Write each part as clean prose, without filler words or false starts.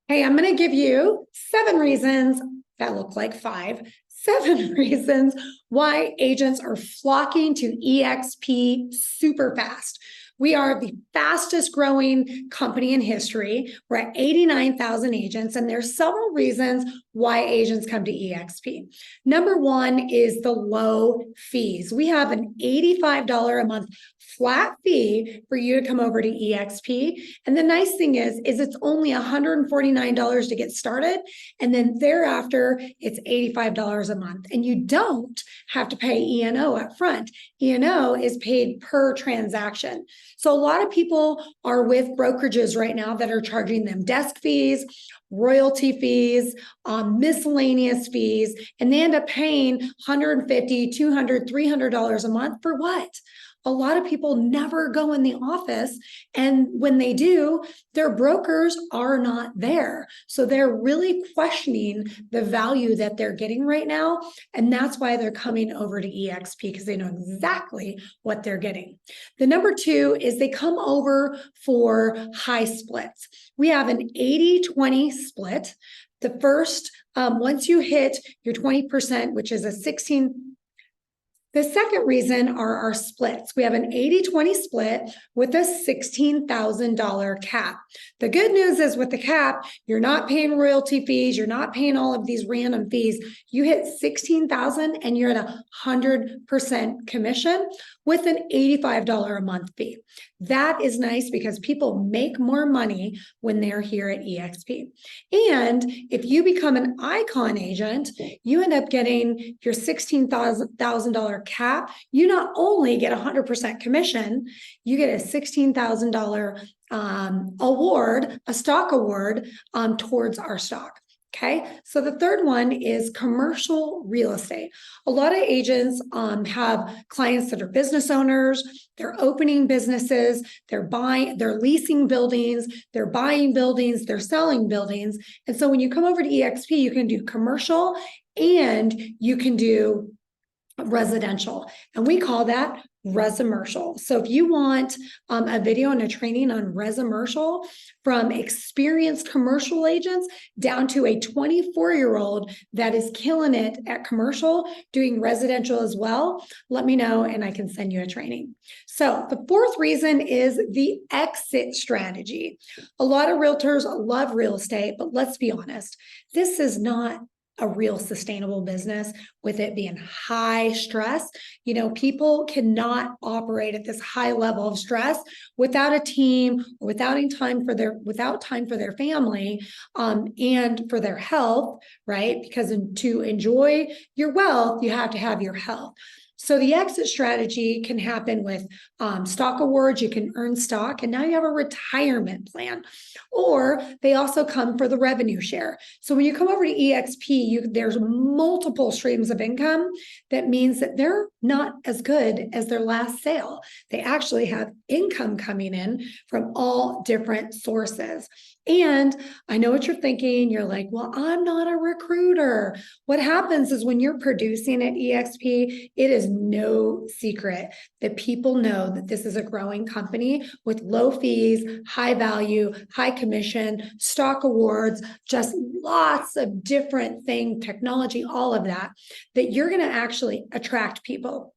Hey, I'm going to give you 7 reasons that look like 5, 7 reasons why agents are flocking to eXp super fast. We are the fastest growing company in history. We're at 89,000 agents, and there's several reasons why agents come to eXp. Number one is the low fees. We have an $85 a month flat fee for you to come over to eXp. And the nice thing is it's only $149 to get started. And then thereafter, it's $85 a month. And you don't have to pay E&O up front. E&O is paid per transaction. So a lot of people are with brokerages right now that are charging them desk fees, royalty fees, miscellaneous fees, and they end up paying $150, $200, $300 a month for what? A lot of people never go in the office, and when they do, their brokers are not there. So they're really questioning the value that they're getting right now, and that's why they're coming over to eXp, because they know exactly what they're getting. The number 2 is they come over for high splits. We have an 80-20 split. The first, once you hit your 20%, which is a 16. The second reason are our splits. We have an 80-20 split with a $16,000 cap. The good news is with the cap, you're not paying royalty fees. You're not paying all of these random fees. You hit $16,000 and you're at 100% commission with an $85 a month fee. That is nice because people make more money when they're here at eXp. And if you become an icon agent, you end up getting your $16,000 cap. You not only get 100% commission, you get a $16,000 award, a stock award towards our stock. Okay, so the third one is commercial real estate. A lot of agents have clients that are business owners, they're opening businesses, they're leasing buildings, they're buying buildings, they're selling buildings. And so when you come over to eXp, you can do commercial and you can do residential, and we call that resimercial. So if you want a video and a training on resimercial from experienced commercial agents down to a 24-year-old that is killing it at commercial, doing residential as well, let me know and I can send you a training. So the fourth reason is the exit strategy. A lot of realtors love real estate, but let's be honest, this is not a real sustainable business with it being high stress. You know, people cannot operate at this high level of stress without a team, or without time for their family, and for their health, right? Because to enjoy your wealth, you have to have your health. So the exit strategy can happen with stock awards. You can earn stock, and now you have a retirement plan. Or they also come for the revenue share. So when you come over to eXp, there's multiple streams of income. That means that they're not as good as their last sale. They actually have income coming in from all different sources. And I know what you're thinking. You're like, well, I'm not a recruiter. What happens is when you're producing at eXp, it is no secret that people know that this is a growing company with low fees, high value, high commission, stock awards, just lots of different things, technology, all of that you're going to actually attract people.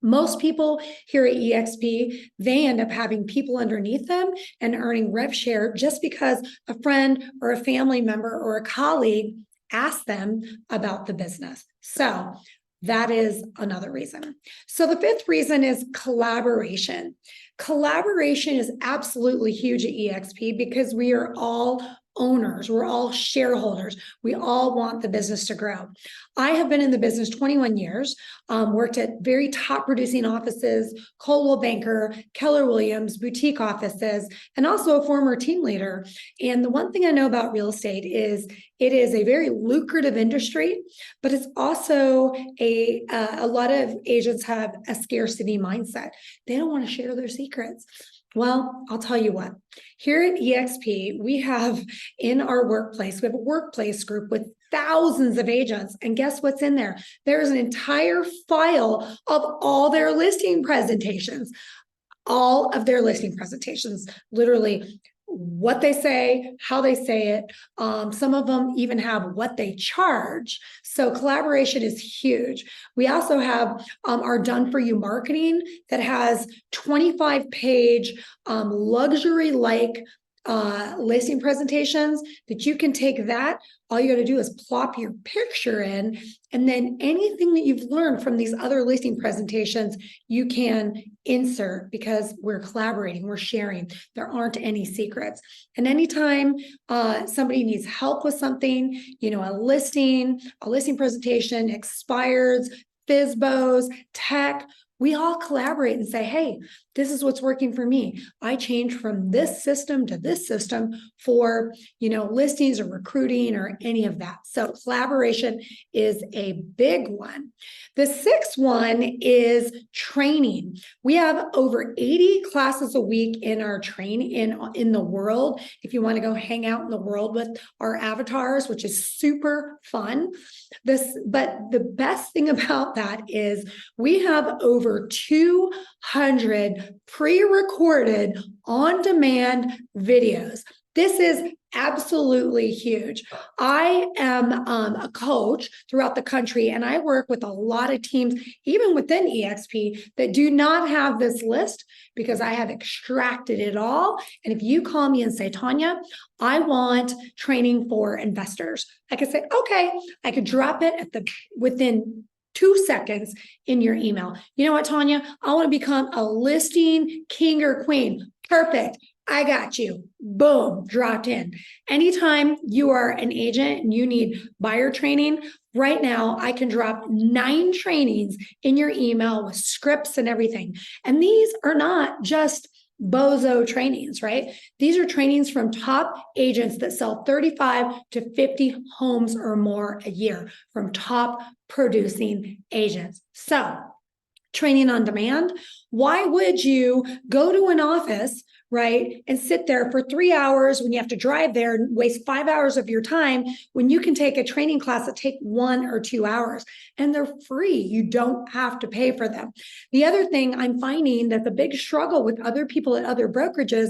Most people here at eXp, they end up having people underneath them and earning rev share just because a friend or a family member or a colleague asked them about the business. So that is another reason. So the fifth reason is collaboration. Collaboration is absolutely huge at eXp because we are all owners. We're all shareholders. We all want the business to grow. I have been in the business 21 years, worked at very top producing offices, Coldwell Banker, Keller Williams, boutique offices, and also a former team leader. And the one thing I know about real estate is it is a very lucrative industry, but it's also a lot of agents have a scarcity mindset. They don't want to share their secrets. Well, I'll tell you what, here at eXp, we have in our workplace, we have a workplace group with thousands of agents. And guess what's in there? There's an entire file of all their listing presentations, literally what they say, how they say it. Some of them even have what they charge. So collaboration is huge. We also have our done for you marketing that has 25-page luxury-like listing presentations that you can take that. All you got to do is plop your picture in, and then anything that you've learned from these other listing presentations, you can insert, because we're collaborating, we're sharing. There aren't any secrets. And anytime somebody needs help with something, a listing presentation, expires, FSBOs, tech, we all collaborate and say, hey, this is what's working for me. I changed from this system to this system for, listings or recruiting or any of that. So collaboration is a big one. The sixth one is training. We have over 80 classes a week in our training in the world. If you want to go hang out in the world with our avatars, which is super fun. But the best thing about that is we have over 200 pre-recorded on-demand videos. This is absolutely huge. I am a coach throughout the country, and I work with a lot of teams, even within eXp, that do not have this list, because I have extracted it all. And if you call me and say, Tanya, I want training for investors, I could say, okay, I could drop it within 2 seconds in your email. You know what, Tanya? I want to become a listing king or queen. Perfect. I got you. Boom, dropped in. Anytime you are an agent and you need buyer training, right now I can drop 9 trainings in your email with scripts and everything. And these are not just bozo trainings, right? These are trainings from top agents that sell 35 to 50 homes or more a year, from top producing agents. So, training on demand. Why would you go to an office, right, and sit there for 3 hours when you have to drive there and waste 5 hours of your time, when you can take a training class that take 1 or 2 hours, and they're free? You don't have to pay for them. The other thing I'm finding that the big struggle with other people at other brokerages,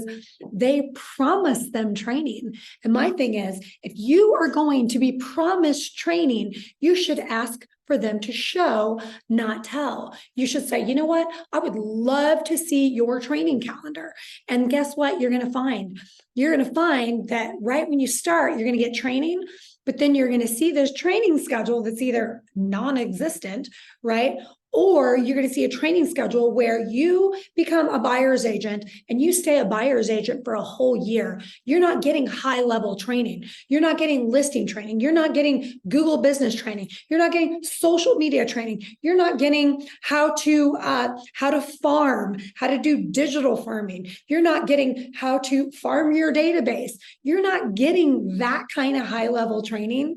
they promise them training. And my thing is, if you are going to be promised training, you should ask for them to show, not tell. You should say, you know what? I would love to see your training calendar. And guess what you're going to find? You're going to find that right when you start, you're going to get training, but then you're going to see this training schedule that's either non-existent, right? Or you're going to see a training schedule where you become a buyer's agent and you stay a buyer's agent for a whole year. You're not getting high-level training. You're not getting listing training. You're not getting Google business training. You're not getting social media training. You're not getting how to farm, how to do digital farming. You're not getting how to farm your database. You're not getting that kind of high-level training.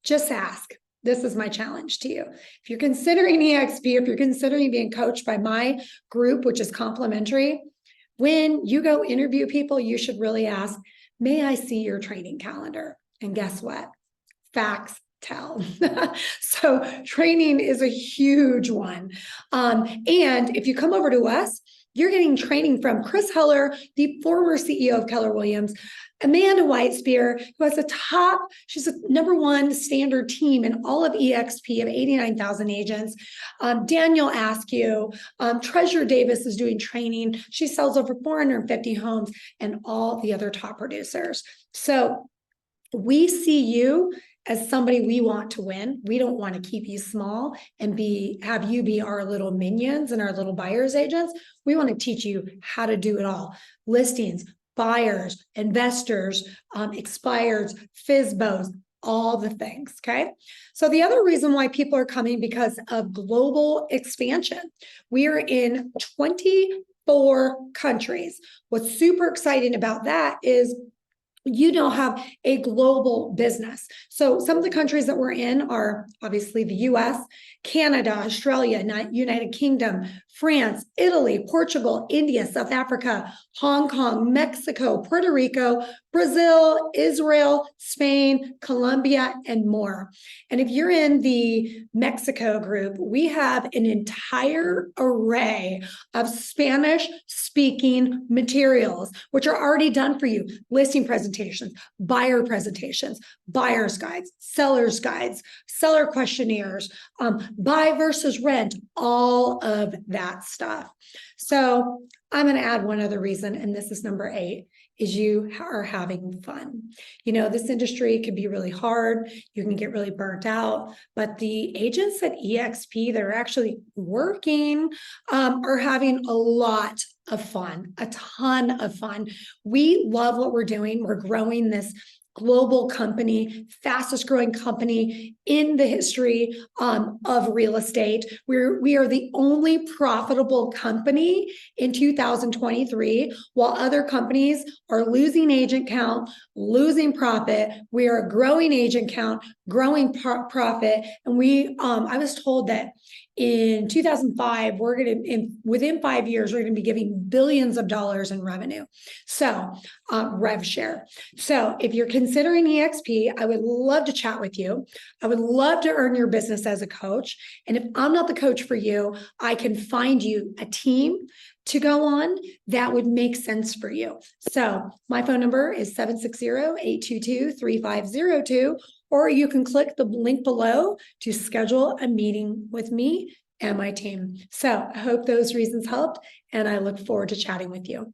Just ask. This is my challenge to you. If you're considering eXp, if you're considering being coached by my group, which is complimentary, when you go interview people, you should really ask, may I see your training calendar? And guess what? Facts tell. So training is a huge one. And if you come over to us, you're getting training from Chris Heller, the former CEO of Keller Williams, Amanda Whitespear, who has she's the #1 standard team in all of eXp of 89,000 agents. Daniel Askew, Treasure Davis is doing training. She sells over 450 homes, and all the other top producers. So we see you as somebody we want to win. We don't want to keep you small and have you be our little minions and our little buyer's agents. We want to teach you how to do it all. Listings, buyers, investors, expires, FSBOs, all the things, okay? So the other reason why people are coming, because of global expansion. We are in 24 countries. What's super exciting about that is you now have a global business. So some of the countries that we're in are obviously the US, Canada, Australia, United Kingdom, France, Italy, Portugal, India, South Africa, Hong Kong, Mexico, Puerto Rico, Brazil, Israel, Spain, Colombia, and more. And if you're in the Mexico group, we have an entire array of Spanish speaking materials, which are already done for you. Listing presentations, buyer presentations, buyer's guides, seller's guides, seller questionnaires, buy versus rent, all of that stuff. So I'm going to add one other reason, and this is number 8, is you are having fun. You know, this industry can be really hard. You can get really burnt out, but the agents at eXp that are actually working are having a lot of fun, a ton of fun. We love what we're doing. We're growing this global company, fastest growing company in the history of real estate. We are the only profitable company in 2023, while other companies are losing agent count, losing profit. We are a growing agent count, growing profit. And I was told that in 2005, within 5 years, we're going to be giving billions of dollars in revenue. So rev share. So if you're considering eXp, I would love to chat with you. I would love to earn your business as a coach. And if I'm not the coach for you, I can find you a team to go on that would make sense for you. So my phone number is 760-822-3502, or you can click the link below to schedule a meeting with me and my team. So I hope those reasons helped, and I look forward to chatting with you.